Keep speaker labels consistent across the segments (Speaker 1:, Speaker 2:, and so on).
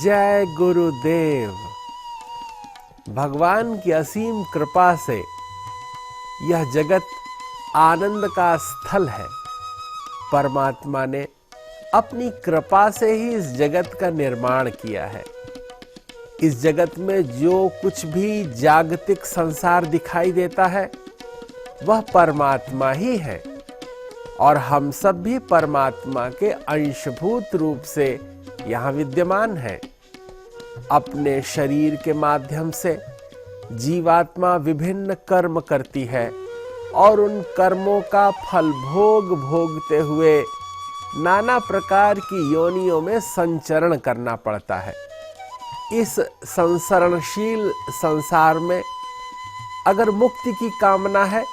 Speaker 1: जय गुरुदेव। भगवान की असीम कृपा से यह जगत आनंद का स्थल है। परमात्मा ने अपनी कृपा से ही इस जगत का निर्माण किया है। इस जगत में जो कुछ भी जागतिक संसार दिखाई देता है वह परमात्मा ही है और हम सब भी परमात्मा के अंशभूत रूप से यहाँ विद्यमान हैं। अपने शरीर के माध्यम से जीवात्मा विभिन्न कर्म करती है और उन कर्मों का फल भोगते हुए नाना प्रकार की योनियों में संचरण करना पड़ता है। इस संसरणशील संसार में अगर मुक्ति की कामना है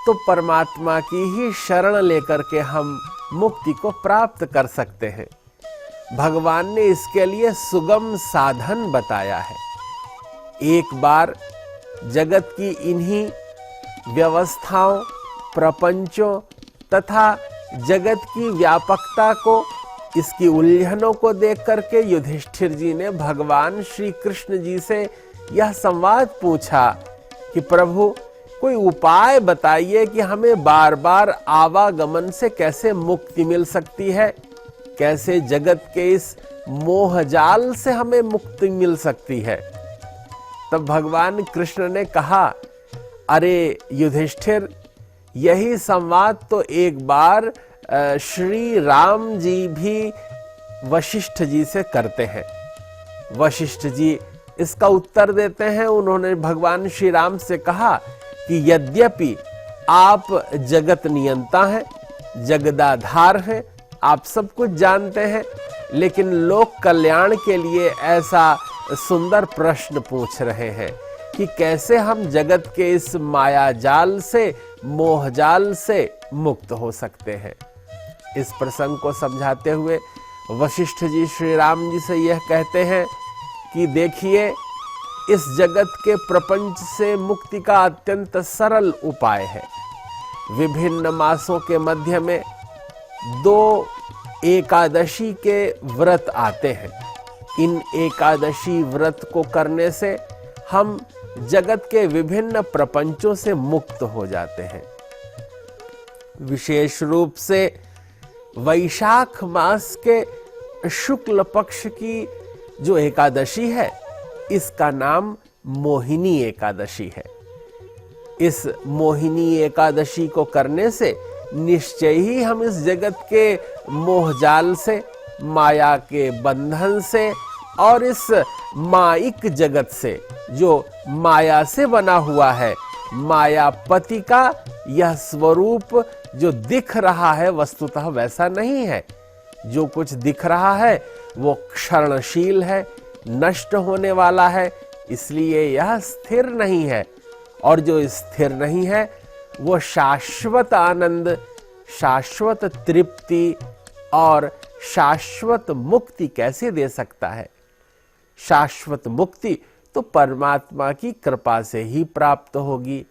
Speaker 1: तो परमात्मा की ही शरण लेकर के हम मुक्ति को प्राप्त कर सकते हैं। भगवान ने इसके लिए सुगम साधन बताया है। एक बार जगत की इन्हीं व्यवस्थाओं, प्रपंचों तथा जगत की व्यापकता को, इसकी उलझनों को देख करके युधिष्ठिर जी ने भगवान श्री कृष्ण जी से यह संवाद पूछा कि प्रभु कोई उपाय बताइए कि हमें बार बार आवागमन से कैसे मुक्ति मिल सकती है, कैसे जगत के इस मोहजाल से हमें मुक्ति मिल सकती है। तब भगवान कृष्ण ने कहा, अरे युधिष्ठिर, यही संवाद तो एक बार श्री राम जी भी वशिष्ठ जी से करते हैं। वशिष्ठ जी इसका उत्तर देते हैं। उन्होंने भगवान श्री राम से कहा कि यद्यपि आप जगत नियंता हैं, जगदाधार हैं, आप सब कुछ जानते हैं, लेकिन लोक कल्याण के लिए ऐसा सुंदर प्रश्न पूछ रहे हैं कि कैसे हम जगत के इस माया जाल से, मोहजाल से मुक्त हो सकते हैं। इस प्रसंग को समझाते हुए वशिष्ठ जी श्री राम जी से यह कहते हैं कि देखिए, इस जगत के प्रपंच से मुक्ति का अत्यंत सरल उपाय है। विभिन्न मासों के मध्य में 2 एकादशी के व्रत आते हैं। इन एकादशी व्रत को करने से हम जगत के विभिन्न प्रपंचों से मुक्त हो जाते हैं। विशेष रूप से वैशाख मास के शुक्ल पक्ष की जो एकादशी है, इसका नाम मोहिनी एकादशी है। इस मोहिनी एकादशी को करने से निश्चय ही हम इस जगत के मोहजाल से, माया के बंधन से और इस माइक जगत से, जो माया से बना हुआ है, मायापति का यह स्वरूप जो दिख रहा है वस्तुतः वैसा नहीं है। जो कुछ दिख रहा है वो क्षणशील है, नष्ट होने वाला है, इसलिए यह स्थिर नहीं है। और जो स्थिर नहीं है वो शाश्वत आनंद, शाश्वत तृप्ति और शाश्वत मुक्ति कैसे दे सकता है। शाश्वत मुक्ति तो परमात्मा की कृपा से ही प्राप्त होगी।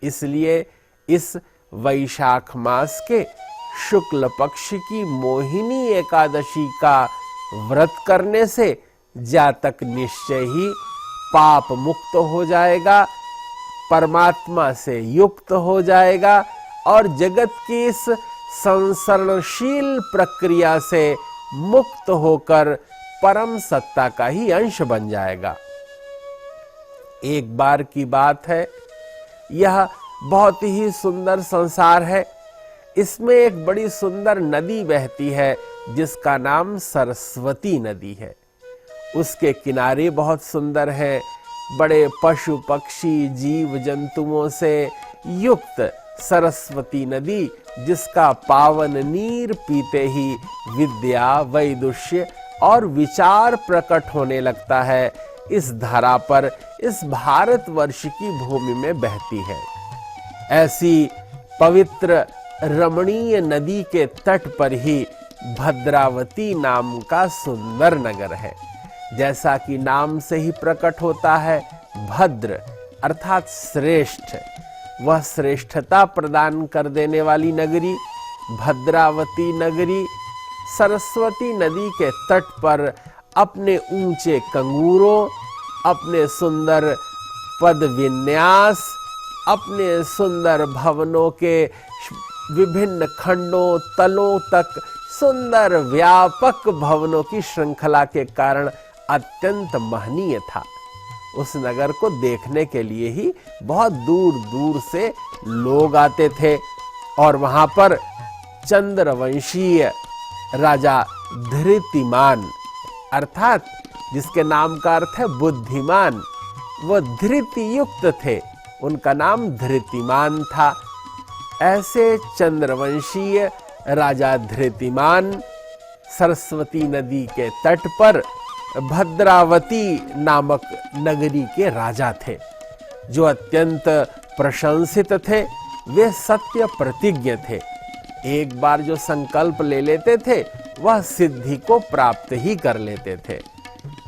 Speaker 1: इसलिए इस वैशाख मास के शुक्ल पक्ष की मोहिनी एकादशी का व्रत करने से जातक निश्चय ही पाप मुक्त हो जाएगा, परमात्मा से युक्त हो जाएगा और जगत की इस संसरणशील प्रक्रिया से मुक्त होकर परम सत्ता का ही अंश बन जाएगा। एक बार की बात है, यह बहुत ही सुंदर संसार है। इसमें एक बड़ी सुंदर नदी बहती है जिसका नाम सरस्वती नदी है। उसके किनारे बहुत सुंदर हैं, बड़े पशु पक्षी जीव जंतुओं से युक्त सरस्वती नदी, जिसका पावन नीर पीते ही विद्या, वैदुष्य और विचार प्रकट होने लगता है, इस धरा पर, इस भारतवर्ष की भूमि में बहती है। ऐसी पवित्र रमणीय नदी के तट पर ही भद्रावती नाम का सुंदर नगर है। जैसा कि नाम से ही प्रकट होता है, भद्र अर्थात श्रेष्ठ, वह श्रेष्ठता प्रदान कर देने वाली नगरी भद्रावती नगरी सरस्वती नदी के तट पर अपने ऊंचे कंगूरों, अपने सुंदर पद विन्यास, अपने सुंदर भवनों के विभिन्न खंडों तलों तक सुंदर व्यापक भवनों की श्रृंखला के कारण अत्यंत महनीय था। उस नगर को देखने के लिए ही बहुत दूर दूर से लोग आते थे और वहां पर चंद्रवंशीय राजा धृतिमान, अर्थात जिसके नाम का अर्थ है बुद्धिमान, वो धृति युक्त थे, उनका नाम धृतिमान था। ऐसे चंद्रवंशीय राजा धृतिमान सरस्वती नदी के तट पर भद्रावती नामक नगरी के राजा थे, जो अत्यंत प्रशंसित थे। वे सत्य प्रतिज्ञ थे। एक बार जो संकल्प ले लेते थे वह सिद्धि को प्राप्त ही कर लेते थे।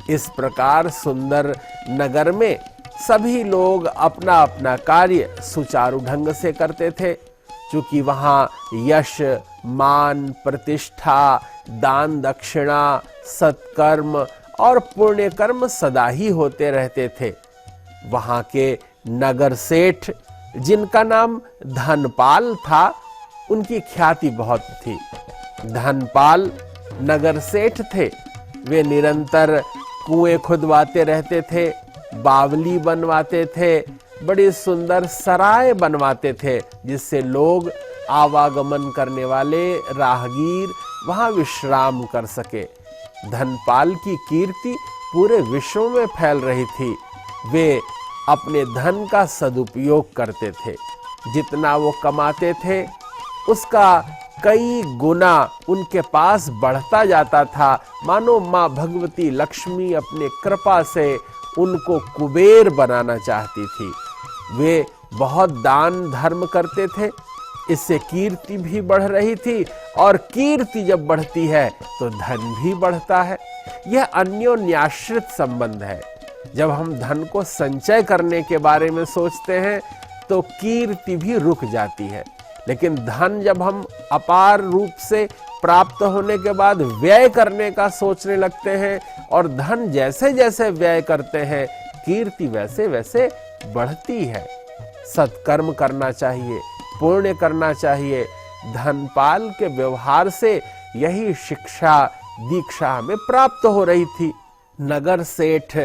Speaker 1: इस प्रकार सुंदर नगर में सभी लोग अपना अपना कार्य सुचारू ढंग से करते थे। चूंकि वहां यश, मान, प्रतिष्ठा, दान दक्षिणा, सत्कर्म और पुण्य कर्म सदा ही होते रहते थे। वहां के नगर सेठ, जिनका नाम धनपाल था, उनकी ख्याति बहुत थी। धनपाल नगर सेठ थे। वे निरंतर कुएं खुदवाते रहते थे, बावली बनवाते थे, बड़ी सुंदर सराय बनवाते थे, जिससे लोग, आवागमन करने वाले राहगीर वहां विश्राम कर सके। धनपाल की कीर्ति पूरे विश्व में फैल रही थी। वे अपने धन का सदुपयोग करते थे। जितना वो कमाते थे उसका कई गुना उनके पास बढ़ता जाता था। मानो माँ भगवती लक्ष्मी अपने कृपा से उनको कुबेर बनाना चाहती थी। वे बहुत दान धर्म करते थे, इससे कीर्ति भी बढ़ रही थी, और कीर्ति जब बढ़ती है तो धन भी बढ़ता है। यह अन्योन्याश्रित संबंध है। जब हम धन को संचय करने के बारे में सोचते हैं तो कीर्ति भी रुक जाती है, लेकिन धन जब हम अपार रूप से प्राप्त होने के बाद व्यय करने का सोचने लगते हैं, और धन जैसे जैसे व्यय करते हैं कीर्ति वैसे वैसे बढ़ती है। सत्कर्म करना चाहिए, पुण्य करना चाहिए। धनपाल के व्यवहार से यही शिक्षा दीक्षा हमें प्राप्त हो रही थी। नगर सेठ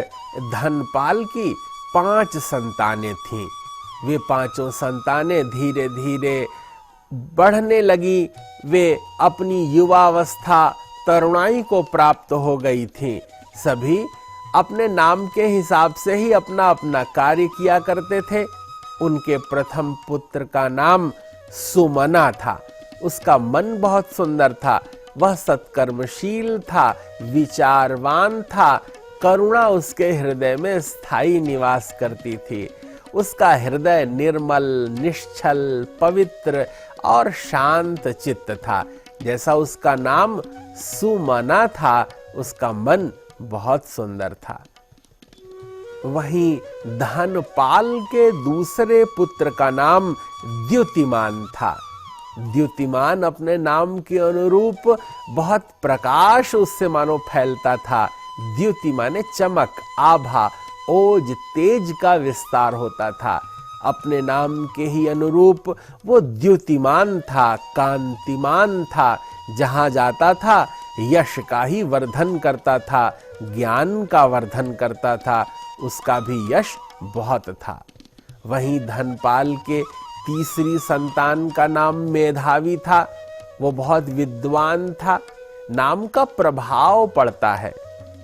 Speaker 1: धनपाल की 5 संतानें थीं। वे 5 संतानें धीरे धीरे बढ़ने लगी। वे अपनी युवावस्था, तरुणाई को प्राप्त हो गई थीं। सभी अपने नाम के हिसाब से ही अपना अपना कार्य किया करते थे। उनके प्रथम पुत्र का नाम सुमना था। उसका मन बहुत सुंदर था। वह सत्कर्मशील था, विचारवान था। करुणा उसके हृदय में स्थायी निवास करती थी। उसका हृदय निर्मल, निश्चल, पवित्र और शांत चित्त था। जैसा उसका नाम सुमना था, उसका मन बहुत सुंदर था। वहीं धनपाल के दूसरे पुत्र का नाम द्युतिमान था। द्युतिमान अपने नाम के अनुरूप बहुत प्रकाश उससे मानो फैलता था। द्युति माने चमक, आभा, ओज, तेज का विस्तार होता था। अपने नाम के ही अनुरूप वो द्युतिमान था, कांतिमान था। जहां जाता था यश का ही वर्धन करता था, ज्ञान का वर्धन करता था। उसका भी यश बहुत था। वहीं धनपाल के तीसरी संतान का नाम मेधावी था। वो बहुत विद्वान था। नाम का प्रभाव पड़ता है।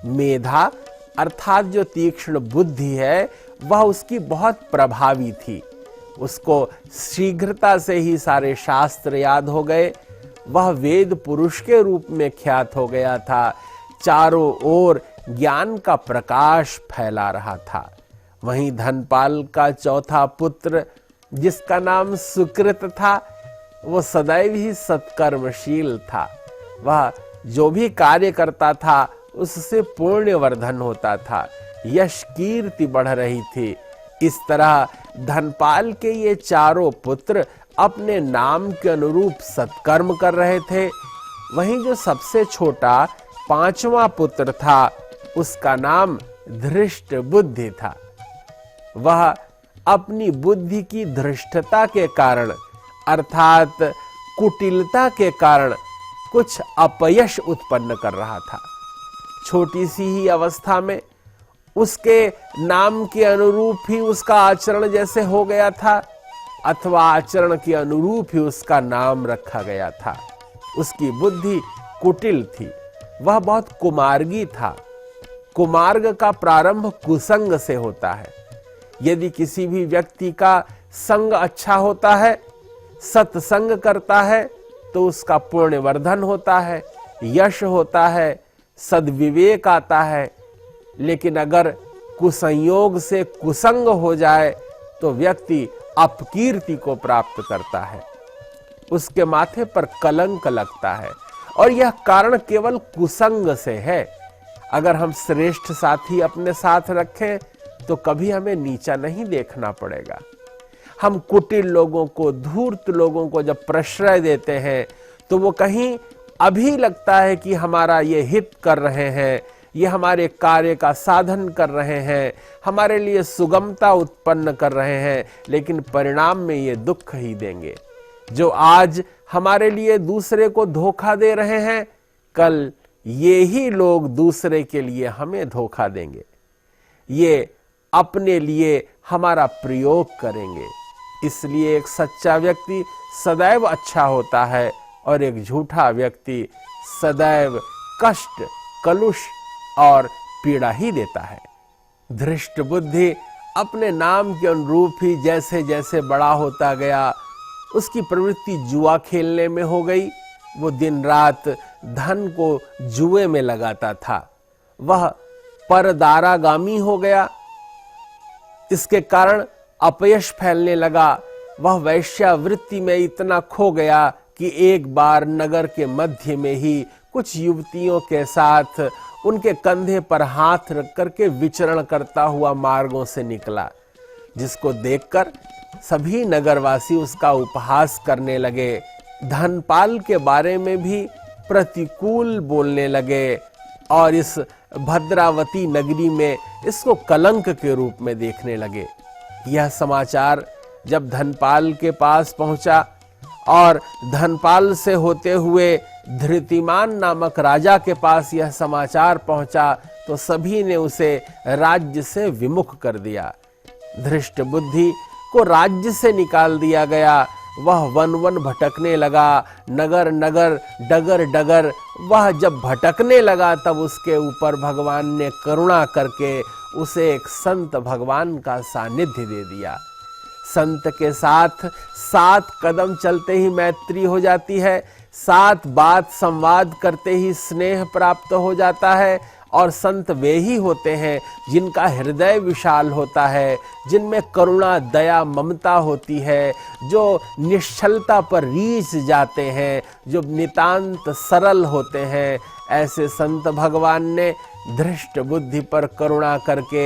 Speaker 1: मेधा अर्थात जो तीक्ष्ण बुद्धि है वह उसकी बहुत प्रभावी थी। उसको शीघ्रता से ही सारे शास्त्र याद हो गए। वह वेद पुरुष के रूप में ख्यात हो गया था। चारों ओर ज्ञान का प्रकाश फैला रहा था। वहीं धनपाल का चौथा पुत्र, जिसका नाम सुकृत था, वो सदैव ही सत्कर्मशील था। वह जो भी कार्य करता था उससे पुण्यवर्धन होता था। यश कीर्ति बढ़ रही थी। इस तरह धनपाल के ये चारों पुत्र अपने नाम के अनुरूप सत्कर्म कर रहे थे। वहीं जो सबसे छोटा 5वां पुत्र था, उसका नाम धृष्ट बुद्धि था। वह अपनी बुद्धि की धृष्टता के कारण अर्थात कुटिलता के कारण कुछ अपयश उत्पन्न कर रहा था। छोटी सी ही अवस्था में उसके नाम के अनुरूप ही उसका आचरण जैसे हो गया था, अथवा आचरण के अनुरूप ही उसका नाम रखा गया था। उसकी बुद्धि कुटिल थी, वह बहुत कुमार्गी था। कुमार्ग का प्रारंभ कुसंग से होता है। यदि किसी भी व्यक्ति का संग अच्छा होता है, सत्संग करता है, तो उसका पुण्यवर्धन होता है, यश होता है, सद्विवेक आता है। लेकिन अगर कुसंयोग से कुसंग हो जाए तो व्यक्ति अपकीर्ति को प्राप्त करता है, उसके माथे पर कलंक लगता है, और यह कारण केवल कुसंग से है। अगर हम श्रेष्ठ साथी अपने साथ रखें तो कभी हमें नीचा नहीं देखना पड़ेगा। हम कुटिल लोगों को, धूर्त लोगों को जब प्रश्रय देते हैं तो वो कहीं अभी लगता है कि हमारा ये हित कर रहे हैं, ये हमारे कार्य का साधन कर रहे हैं, हमारे लिए सुगमता उत्पन्न कर रहे हैं, लेकिन परिणाम में ये दुख ही देंगे। जो आज हमारे लिए दूसरे को धोखा दे रहे हैं, कल ये ही लोग दूसरे के लिए हमें धोखा देंगे। ये अपने लिए हमारा प्रयोग करेंगे। इसलिए एक सच्चा व्यक्ति सदैव अच्छा होता है और एक झूठा व्यक्ति सदैव कष्ट, कलुष और पीड़ा ही देता है। धृष्ट बुद्धि अपने नाम के अनुरूप ही जैसे जैसे बड़ा होता गया, उसकी प्रवृत्ति जुआ खेलने में हो गई। वो दिन रात धन को जुए में लगाता था। वह परदारागामी हो गया। इसके कारण अपयश फैलने लगा। वह वैश्यावृत्ति में इतना खो गया कि एक बार नगर के मध्य में ही कुछ युवतियों के साथ उनके कंधे पर हाथ रख करके विचरण करता हुआ मार्गों से निकला, जिसको देखकर सभी नगरवासी उसका उपहास करने लगे। धनपाल के बारे में भी प्रतिकूल बोलने लगे और इस भद्रावती नगरी में इसको कलंक के रूप में देखने लगे। यह समाचार जब धनपाल के पास पहुंचा और धनपाल से होते हुए धृतिमान नामक राजा के पास यह समाचार पहुंचा, तो सभी ने उसे राज्य से विमुख कर दिया। धृष्ट बुद्धि को राज्य से निकाल दिया गया। वह वन वन भटकने लगा, नगर नगर, डगर डगर। वह जब भटकने लगा तब उसके ऊपर भगवान ने करुणा करके उसे एक संत भगवान का सानिध्य दे दिया। संत के साथ 7 कदम चलते ही मैत्री हो जाती है, 7 बात संवाद करते ही स्नेह प्राप्त हो जाता है। और संत वे ही होते हैं जिनका हृदय विशाल होता है, जिनमें करुणा, दया, ममता होती है, जो निश्चलता पर रीझ जाते हैं, जो नितांत सरल होते हैं। ऐसे संत भगवान ने धृष्ट बुद्धि पर करुणा करके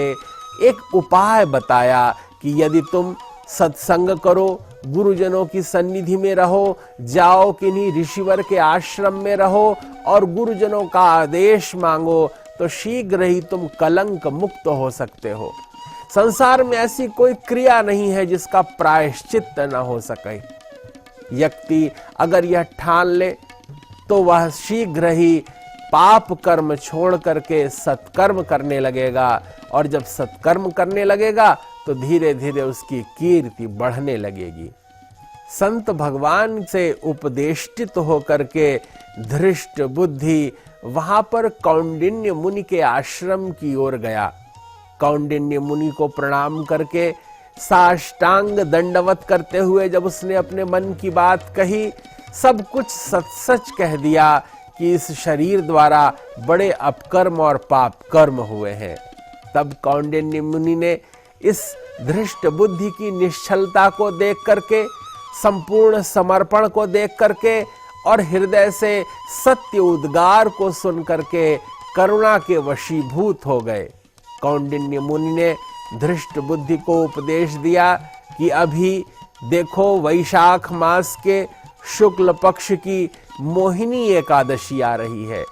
Speaker 1: एक उपाय बताया कि यदि तुम सत्संग करो, गुरुजनों की सन्निधि में रहो, जाओ किन्हीं ऋषिवर के आश्रम में रहो और गुरुजनों का आदेश मांगो, तो शीघ्र ही तुम कलंक मुक्त हो सकते हो। संसार में ऐसी कोई क्रिया नहीं है जिसका प्रायश्चित न हो सके। व्यक्ति अगर यह ठान ले तो वह शीघ्र ही पाप कर्म छोड़ करके सत्कर्म करने लगेगा, और जब सत्कर्म करने लगेगा तो धीरे धीरे उसकी कीर्ति बढ़ने लगेगी। संत भगवान से उपदेष्टित होकर के धृष्ट बुद्धि वहां पर कौंडिन्य मुनि के आश्रम की ओर गया। कौंडिन्य मुनि को प्रणाम करके साष्टांग दंडवत करते हुए जब उसने अपने मन की बात कही, सब कुछ सच सच कह दिया कि इस शरीर द्वारा बड़े अपकर्म और पाप कर्म हुए हैं। तब कौंडिन्य मुनि ने इस धृष्ट बुद्धि की निश्चलता को देख करके, संपूर्ण समर्पण को देख करके और हृदय से सत्य उद्गार को सुन करके करुणा के वशीभूत हो गए। कौंडिन्य मुनि ने धृष्ट बुद्धि को उपदेश दिया कि अभी देखो, वैशाख मास के शुक्ल पक्ष की मोहिनी एकादशी आ रही है।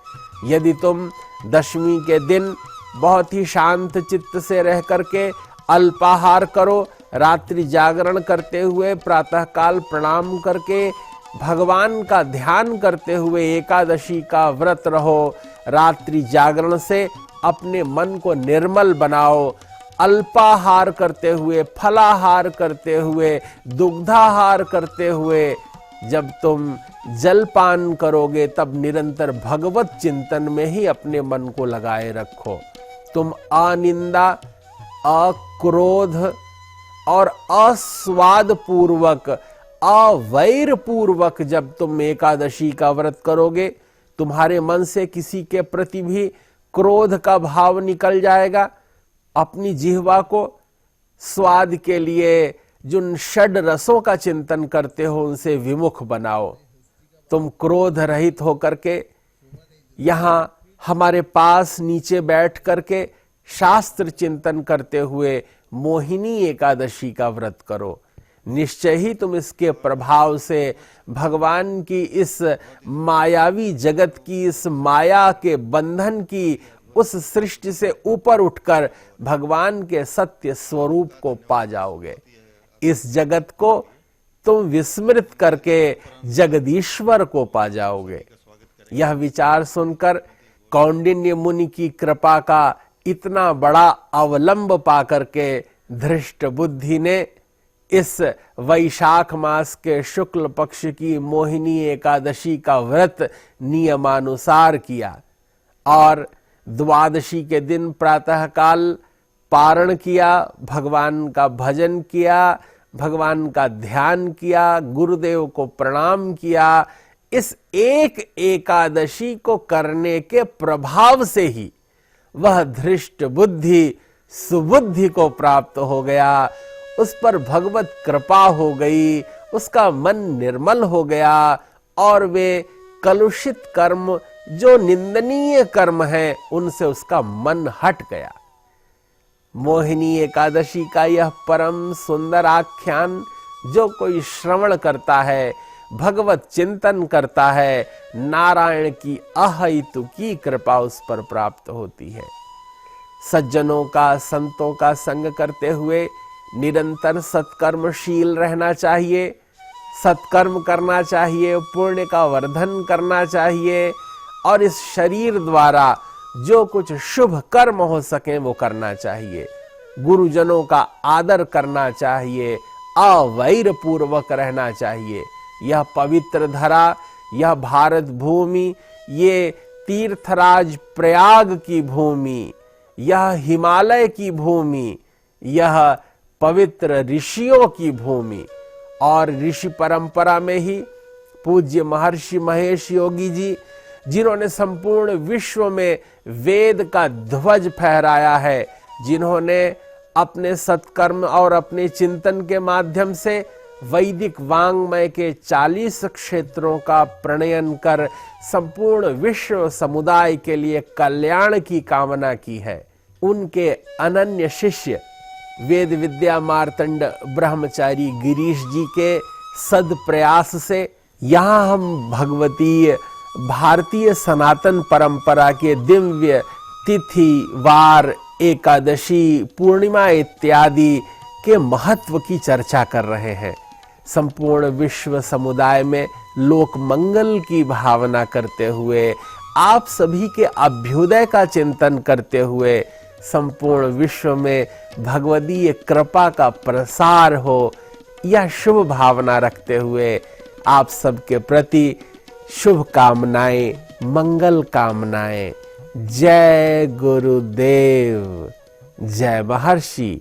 Speaker 1: यदि तुम दशमी के दिन बहुत ही शांत चित्त से रह करके अल्पाहार करो। रात्रि जागरण करते हुए प्रातःकाल प्रणाम करके भगवान का ध्यान करते हुए एकादशी का व्रत रहो। रात्रि जागरण से अपने मन को निर्मल बनाओ। अल्पाहार करते हुए, फलाहार करते हुए, दुग्धाहार करते हुए जब तुम जलपान करोगे तब निरंतर भगवत चिंतन में ही अपने मन को लगाए रखो। तुम अनिंदा, अक्रोध और अस्वाद पूर्वक, अवैर पूर्वक जब तुम एकादशी का व्रत करोगे, तुम्हारे मन से किसी के प्रति भी क्रोध का भाव निकल जाएगा। अपनी जिह्वा को स्वाद के लिए जिन षड रसों का चिंतन करते हो उनसे विमुख बनाओ। तुम क्रोध रहित होकर के यहां हमारे पास नीचे बैठ करके शास्त्र चिंतन करते हुए मोहिनी एकादशी का व्रत करो। निश्चय ही तुम इसके प्रभाव से भगवान की इस मायावी जगत की, इस माया के बंधन की उस सृष्टि से ऊपर उठकर भगवान के सत्य स्वरूप को पा जाओगे। इस जगत को तुम विस्मृत करके जगदीश्वर को पा जाओगे। यह विचार सुनकर कौंडिन्य मुनि की कृपा का इतना बड़ा अवलंब पाकर के धृष्ट बुद्धि ने इस वैशाख मास के शुक्ल पक्ष की मोहिनी एकादशी का व्रत नियमानुसार किया और द्वादशी के दिन प्रातःकाल पारण किया, भगवान का भजन किया, भगवान का ध्यान किया, गुरुदेव को प्रणाम किया। इस एक एकादशी को करने के प्रभाव से ही वह धृष्ट बुद्धि सुबुद्धि को प्राप्त हो गया। उस पर भगवत कृपा हो गई, उसका मन निर्मल हो गया और वे कलुषित कर्म, जो निंदनीय कर्म है, उनसे उसका मन हट गया। मोहिनी एकादशी का यह परम सुंदर आख्यान जो कोई श्रवण करता है, भगवत चिंतन करता है, नारायण की अहेतुकी कृपा उस पर प्राप्त होती है। सज्जनों का, संतों का संग करते हुए निरंतर सत्कर्मशील रहना चाहिए, सत्कर्म करना चाहिए, पुण्य का वर्धन करना चाहिए और इस शरीर द्वारा जो कुछ शुभ कर्म हो सके वो करना चाहिए। गुरुजनों का आदर करना चाहिए, अवैर पूर्वक रहना चाहिए। यह पवित्र धरा, यह भारत भूमि, ये तीर्थराज प्रयाग की भूमि, यह हिमालय की भूमि, यह पवित्र ऋषियों की भूमि और ऋषि परंपरा में ही पूज्य महर्षि महेश योगी जी, जिन्होंने संपूर्ण विश्व में वेद का ध्वज फहराया है, जिन्होंने अपने सत्कर्म और अपने चिंतन के माध्यम से वैदिक वांग्मय के 40 क्षेत्रों का प्रणयन कर संपूर्ण विश्व समुदाय के लिए कल्याण की कामना की है। उनके अनन्य शिष्य वेद विद्या मार्तंड ब्रह्मचारी गिरीश जी के सद प्रयास से यहाँ हम भगवतीय भारतीय सनातन परंपरा के दिव्य तिथि, वार, एकादशी, पूर्णिमा इत्यादि के महत्व की चर्चा कर रहे हैं। संपूर्ण विश्व समुदाय में लोक मंगल की भावना करते हुए, आप सभी के अभ्युदय का चिंतन करते हुए, संपूर्ण विश्व में भगवदीय कृपा का प्रसार हो, यह शुभ भावना रखते हुए आप सबके प्रति शुभ कामनाएं, मंगल कामनाएं। जय गुरुदेव, जय महर्षि